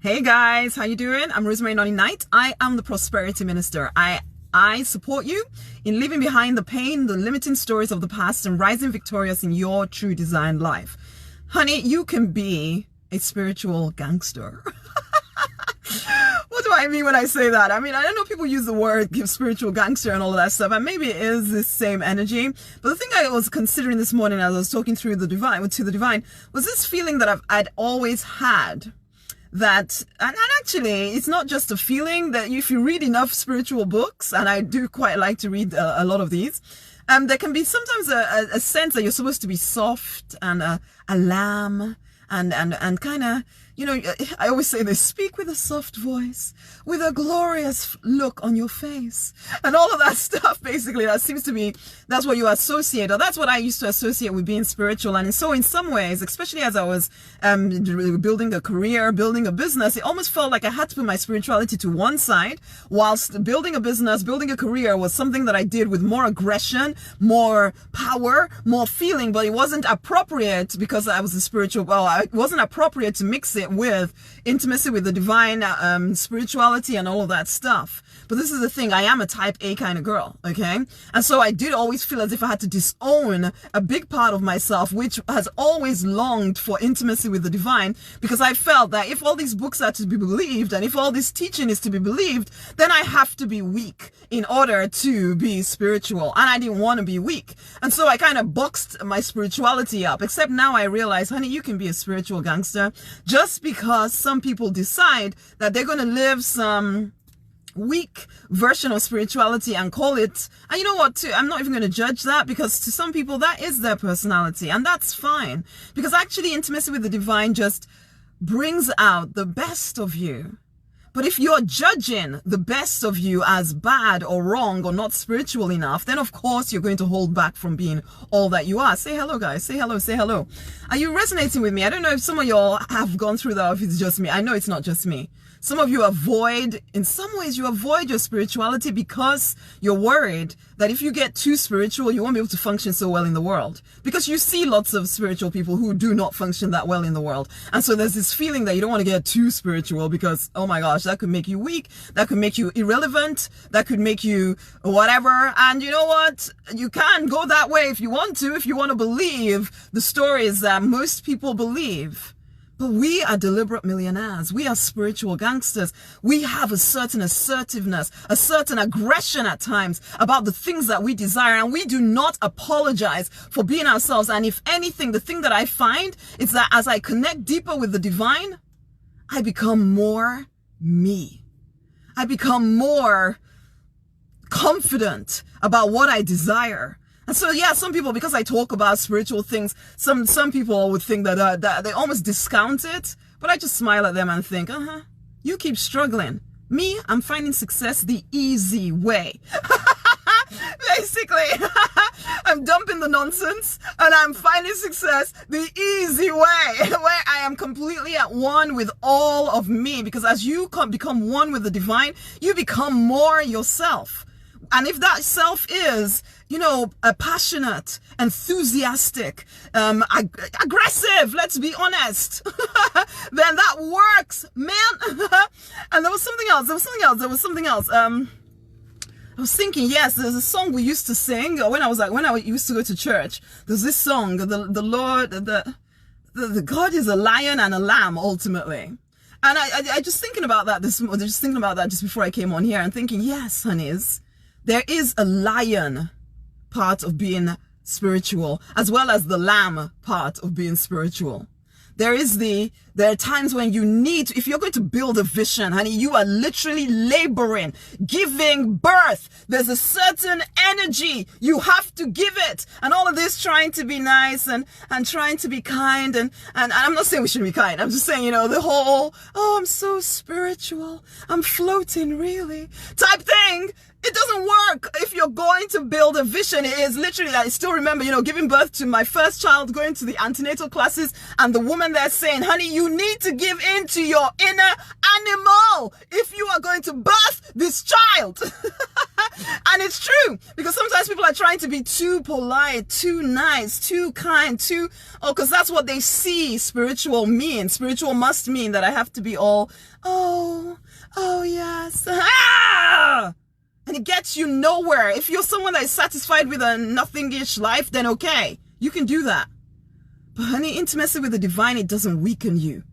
Hey guys, how you doing? I'm Rosemary Nonny Knight. I am the Prosperity Minister. I support you in leaving behind the pain, the limiting stories of the past, and rising victorious in your true designed life. Honey, you can be a spiritual gangster. What do I mean when I say that? I mean, I know people use the word spiritual gangster and all of that stuff, and maybe it is the same energy. But the thing I was considering this morning as I was talking through the divine, was this feeling that I'd always had. That, and actually, it's not just a feeling that if you read enough spiritual books, and I do quite like to read a lot of these, there can be sometimes a sense that you're supposed to be soft and a lamb and kind of, you know, I always say this, speak with a soft voice, with a glorious look on your face, and all of that stuff. Basically, that seems to be, that's what you associate, or that's what I used to associate with being spiritual. And so in some ways, especially as I was building a career, building a business, it almost felt like I had to put my spirituality to one side, whilst building a business, building a career was something that I did with more aggression, more power, more feeling, but it wasn't appropriate because I was a spiritual, it wasn't appropriate to mix it with intimacy with the divine, spirituality and all of that stuff. But this is the thing, I am a type A kind of girl, okay? And so I did always feel as if I had to disown a big part of myself, which has always longed for intimacy with the divine, because I felt that if all these books are to be believed, and if all this teaching is to be believed, then I have to be weak in order to be spiritual. And I didn't want to be weak. And so I kind of boxed my spirituality up, except now I realize, honey, you can be a spiritual gangster just because some people decide that they're going to live some weak version of spirituality and call it, and you know what too, I'm not even going to judge that, because to some people that is their personality, and that's fine, because actually intimacy with the divine just brings out the best of you. But if you're judging the best of you as bad or wrong or not spiritual enough, then of course you're going to hold back from being all that you are. Say hello, guys. Say hello. Say hello. Are you resonating with me? I don't know if some of y'all have gone through that or if it's just me. I know it's not just me. Some of you avoid, in some ways you avoid your spirituality because you're worried that if you get too spiritual, you won't be able to function so well in the world. Because you see lots of spiritual people who do not function that well in the world. And so there's this feeling that you don't want to get too spiritual because, oh my gosh, that could make you weak. That could make you irrelevant. That could make you whatever. And you know what? You can go that way if you want to, if you want to believe the stories that most people believe. But we are deliberate millionaires. We are spiritual gangsters. We have a certain assertiveness, a certain aggression at times about the things that we desire. And we do not apologize for being ourselves. And if anything, the thing that I find is that as I connect deeper with the divine, I become more me. I become more confident about what I desire. And so, yeah, some people, because I talk about spiritual things, some people would think that they almost discount it. But I just smile at them and think, you keep struggling. Me, I'm finding success the easy way. Basically, I'm dumping the nonsense and I'm finding success the easy way, where I am completely at one with all of me. Because as you become one with the divine, you become more yourself. And if that self is, you know, passionate, enthusiastic, aggressive, let's be honest, then that works, man. And there was something else. I was thinking, yes, there's a song we used to sing when I used to go to church. There's this song, the Lord, the God is a lion and a lamb, ultimately. And I just thinking about that just before I came on here and thinking, yes, honeys, there is a lion part of being spiritual, as well as the lamb part of being spiritual. There are times when you need, if you're going to build a vision, honey, you are literally laboring, giving birth. There's a certain energy you have to give it. And all of this trying to be nice and trying to be kind. And I'm not saying we shouldn't be kind. I'm just saying, you know, the whole, oh, I'm so spiritual, I'm floating really type thing. It doesn't work if you're going to build a vision. It is literally, I still remember, you know, giving birth to my first child, going to the antenatal classes, and the woman there saying, honey, you You need to give in to your inner animal if you are going to birth this child. And it's true, because sometimes people are trying to be too polite, too nice, too kind, because that's what they see spiritual mean. Spiritual must mean that I have to be all, oh yes. Ah! And it gets you nowhere. If you're someone that is satisfied with a nothing-ish life, then okay, you can do that. But honey, intimacy with the divine, it doesn't weaken you.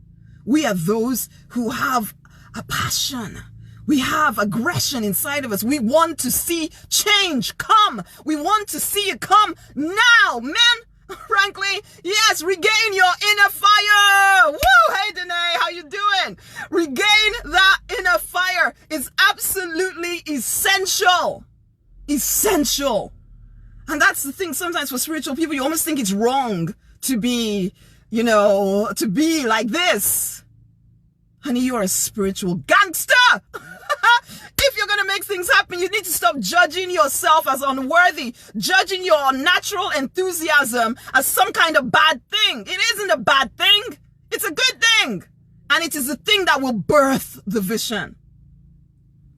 We are those who have a passion. We have aggression inside of us. We want to see change come. We want to see it come now, man. Frankly, yes, regain your inner fire. Woo! Hey, Danae, how you doing? Regain that inner fire is absolutely essential. Essential. And that's the thing, sometimes for spiritual people, you almost think it's wrong to be, to be like this. Honey, you're a spiritual gangster. If you're going to make things happen, you need to stop judging yourself as unworthy, judging your natural enthusiasm as some kind of bad thing. It isn't a bad thing. It's a good thing. And it is the thing that will birth the vision.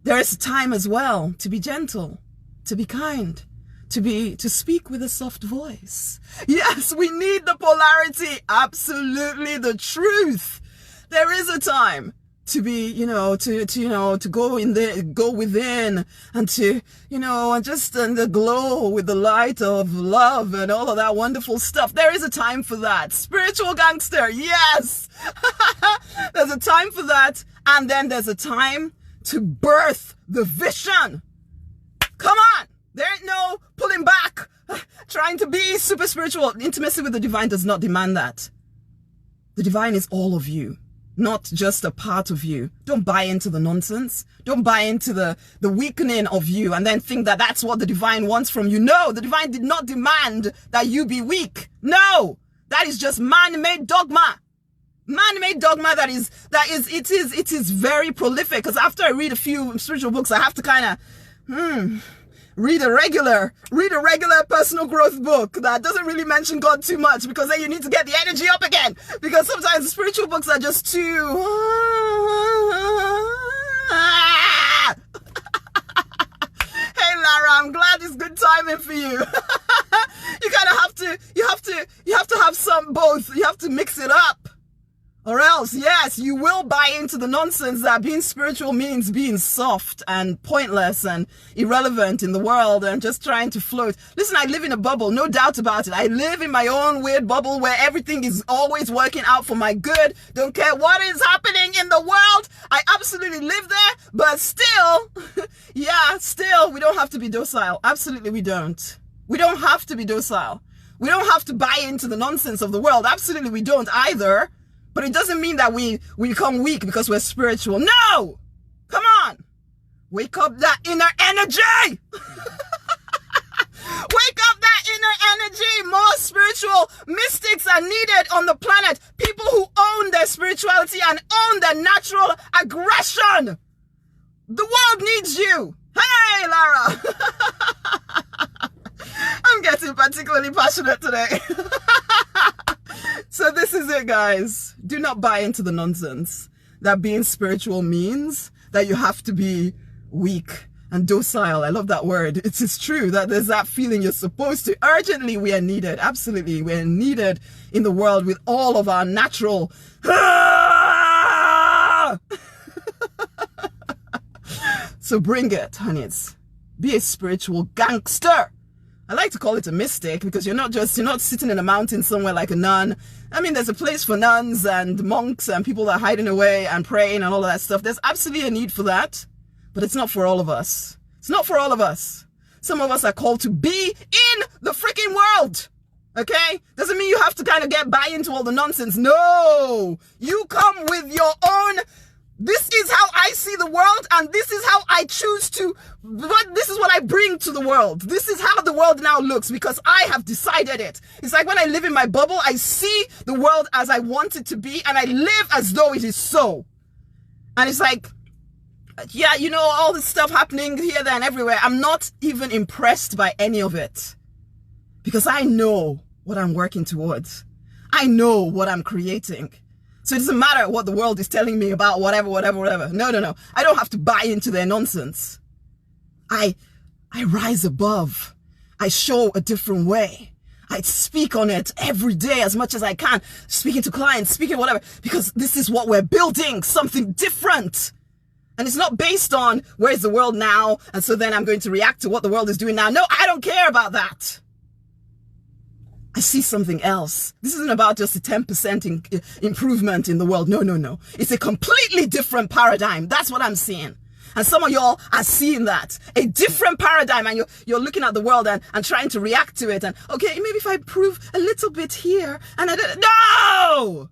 There is a time as well to be gentle, to be kind, to speak with a soft voice. Yes, we need the polarity. Absolutely the truth. There is a time to be, to go in there, go within, and to, and just the glow with the light of love and all of that wonderful stuff. There is a time for that. Spiritual gangster, yes. There's a time for that. And then there's a time to birth the vision. Come on. There ain't no pulling back, trying to be super spiritual. Intimacy with the divine does not demand that. The divine is all of you, not just a part of you. Don't buy into the nonsense. Don't buy into the weakening of you and then think that that's what the divine wants from you. No, the divine did not demand that you be weak. No, that is just man-made dogma. Man-made dogma it is very prolific. Because after I read a few spiritual books, I have to kind of, read a regular personal growth book that doesn't really mention God too much, because then you need to get the energy up again, because sometimes the spiritual books are just too Hey Lara, I'm glad it's good timing for you. You kind of have to have some both. You have to mix it up. Or else, yes, you will buy into the nonsense that being spiritual means being soft and pointless and irrelevant in the world and just trying to float. Listen, I live in a bubble, no doubt about it. I live in my own weird bubble where everything is always working out for my good. Don't care what is happening in the world. I absolutely live there, but still, still, we don't have to be docile. Absolutely, we don't. We don't have to be docile. We don't have to buy into the nonsense of the world. Absolutely, we don't either. But it doesn't mean that we become weak because we're spiritual. No! Come on! Wake up that inner energy! Wake up that inner energy! More spiritual mystics are needed on the planet. People who own their spirituality and own their natural aggression. The world needs you. Hey, Lara! I'm getting particularly passionate today. So this is it, guys. Do not buy into the nonsense that being spiritual means that you have to be weak and docile. I love that word. It is true that there's that feeling you're supposed to. Urgently, we are needed. Absolutely, we are needed in the world with all of our natural... So bring it, honeys. Be a spiritual gangster. I like to call it a mystic, because you're not sitting in a mountain somewhere like a nun. I mean, there's a place for nuns and monks and people that are hiding away and praying and all of that stuff. There's absolutely a need for that, but it's not for all of us. It's not for all of us. Some of us are called to be in the freaking world. Okay? Doesn't mean you have to kind of buy into all the nonsense. No! You come with your own... This is how I see the world, and this is how I choose to, this is what I bring to the world. This is how the world now looks, because I have decided it. It's like when I live in my bubble, I see the world as I want it to be, and I live as though it is so. And it's like, yeah, all this stuff happening here, there, and everywhere. I'm not even impressed by any of it, because I know what I'm working towards. I know what I'm creating. So it doesn't matter what the world is telling me about whatever. No. I don't have to buy into their nonsense. I rise above. I show a different way. I speak on it every day as much as I can, speaking to clients, speaking whatever, because this is what we're building, something different. And it's not based on where's the world now, and so then I'm going to react to what the world is doing now. No, I don't care about that. I see something else. This isn't about just a 10% improvement in the world. No. It's a completely different paradigm. That's what I'm seeing. And some of y'all are seeing that. A different paradigm, and you're looking at the world and trying to react to it. And, okay, maybe if I improve a little bit here, and no!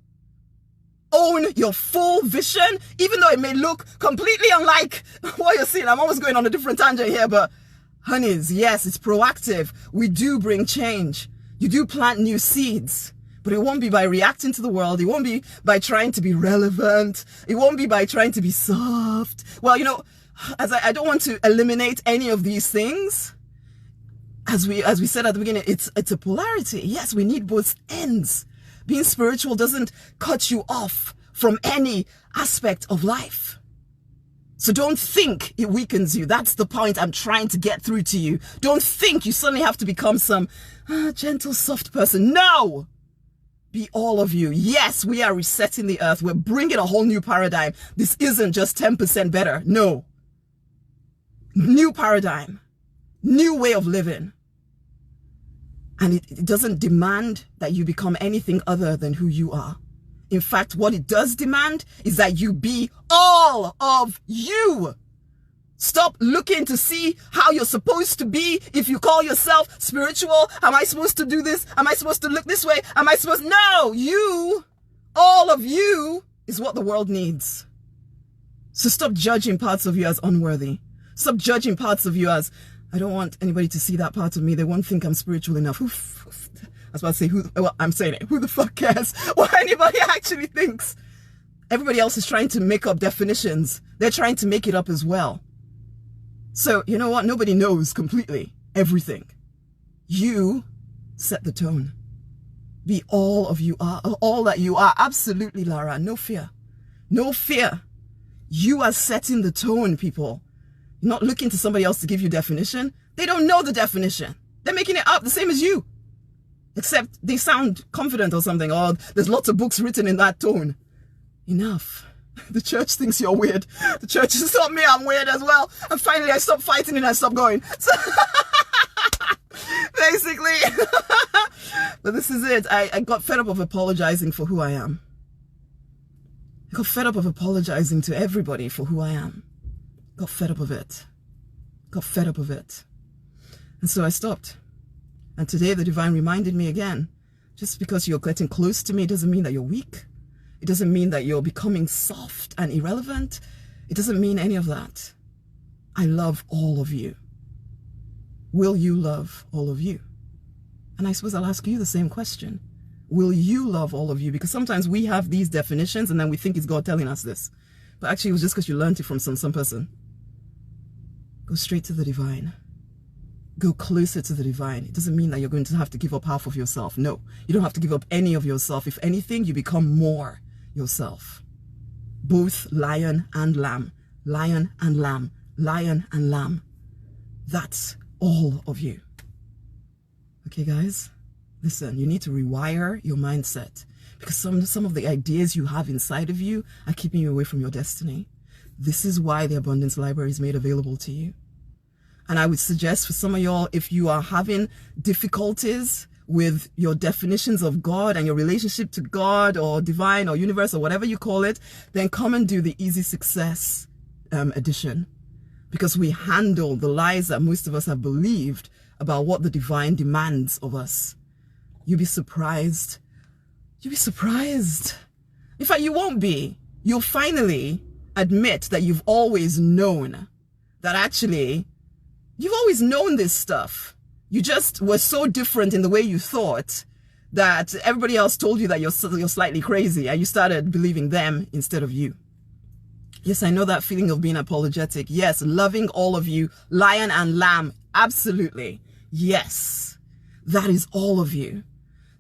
Own your full vision, even though it may look completely unlike what you're seeing. I'm almost going on a different tangent here, but honeys, yes, it's proactive. We do bring change. You do plant new seeds. But it won't be by reacting to the world. It won't be by trying to be relevant. It won't be by trying to be soft. Well, as I don't want to eliminate any of these things. As we said at the beginning, it's a polarity. Yes, we need both ends. Being spiritual doesn't cut you off from any aspect of life. So don't think it weakens you. That's the point I'm trying to get through to you. Don't think you suddenly have to become some gentle, soft person. No! Be all of you. Yes, we are resetting the earth. We're bringing a whole new paradigm. This isn't just 10% better. No. New paradigm. New way of living. And it doesn't demand that you become anything other than who you are. In fact, what it does demand is that you be all of you. Stop looking to see how you're supposed to be if you call yourself spiritual. Am I supposed to do this? Am I supposed to look this way? No, you, all of you is what the world needs. So stop judging parts of you as unworthy. Stop judging parts of you as, I don't want anybody to see that part of me. They won't think I'm spiritual enough. I was about to say, I'm saying it. Who the fuck cares what anybody actually thinks? Everybody else is trying to make up definitions. They're trying to make it up as well. So, you know what? Nobody knows completely everything. You set the tone. Be all of you are, all that you are. Absolutely, Lara. No fear. No fear. You are setting the tone, people. You're not looking to somebody else to give you definition. They don't know the definition. They're making it up the same as you. Except they sound confident or something. Or there's lots of books written in that tone. Enough. The church thinks you're weird. The church has told me I'm weird as well. And finally I stopped fighting and I stopped going. So basically. But this is it. I got fed up of apologizing for who I am. I got fed up of apologizing to everybody for who I am. Got fed up of it. Got fed up of it. And so I stopped. And today the divine reminded me again, just because you're getting close to me doesn't mean that you're weak. It doesn't mean that you're becoming soft and irrelevant. It doesn't mean any of that. I love all of you. Will you love all of you? And I suppose I'll ask you the same question. Will you love all of you? Because sometimes we have these definitions and then we think it's God telling us this. But actually it was just because you learned it from some person. Go straight to the divine. Go closer to the divine. It doesn't mean that you're going to have to give up half of yourself. No, you don't have to give up any of yourself. If anything, you become more yourself. Both lion and lamb. Lion and lamb. Lion and lamb. That's all of you. Okay, guys? Listen, you need to rewire your mindset. Because some of the ideas you have inside of you are keeping you away from your destiny. This is why the Abundance Library is made available to you. And I would suggest for some of y'all, if you are having difficulties with your definitions of God and your relationship to God or divine or universe or whatever you call it, then come and do the Easy Success edition. Because we handle the lies that most of us have believed about what the divine demands of us. You'll be surprised. You'll be surprised. In fact, you won't be. You'll finally admit that you've always known that actually you've always known this stuff. You just were so different in the way you thought that everybody else told you that you're slightly crazy and you started believing them instead of you. Yes, I know that feeling of being apologetic. Yes, loving all of you, lion and lamb. Absolutely. Yes, that is all of you.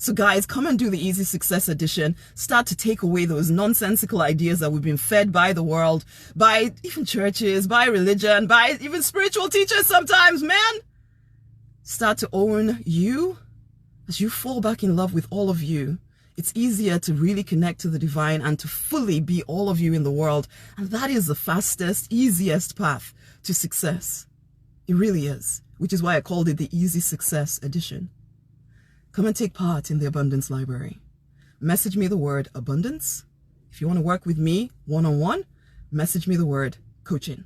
So guys, come and do the Easy Success Edition. Start to take away those nonsensical ideas that we've been fed by the world, by even churches, by religion, by even spiritual teachers sometimes, man. Start to own you. As you fall back in love with all of you, it's easier to really connect to the divine and to fully be all of you in the world. And that is the fastest, easiest path to success. It really is, which is why I called it the Easy Success Edition. Come and take part in the Abundance Library. Message me the word abundance. If you want to work with me one-on-one, message me the word coaching.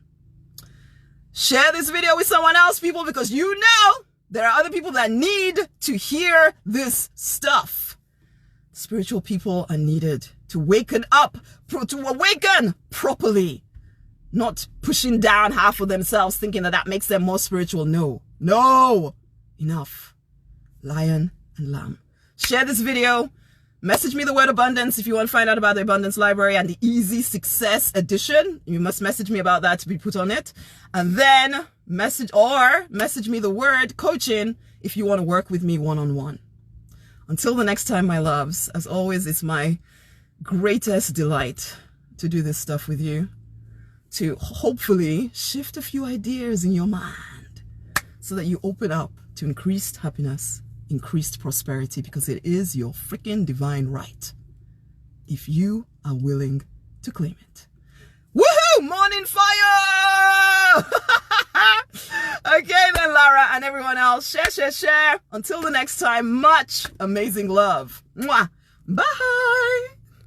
Share this video with someone else, people, because you know there are other people that need to hear this stuff. Spiritual people are needed to waken up, to awaken properly, not pushing down half of themselves thinking that makes them more spiritual. No, enough. Lion and lamb. Share this video. Message me the word abundance if you want to find out about the Abundance Library and the Easy Success Edition. You must message me about that to be put on it. And then message me the word coaching if you want to work with me one-on-one. Until the next time, my loves, as always, it's my greatest delight to do this stuff with you, to hopefully shift a few ideas in your mind so that you open up to increased happiness, increased prosperity, because it is your freaking divine right if you are willing to claim it. Woohoo! Morning fire! Okay then, Lara and everyone else, share. Until the next time, much amazing love. Mwah. Bye.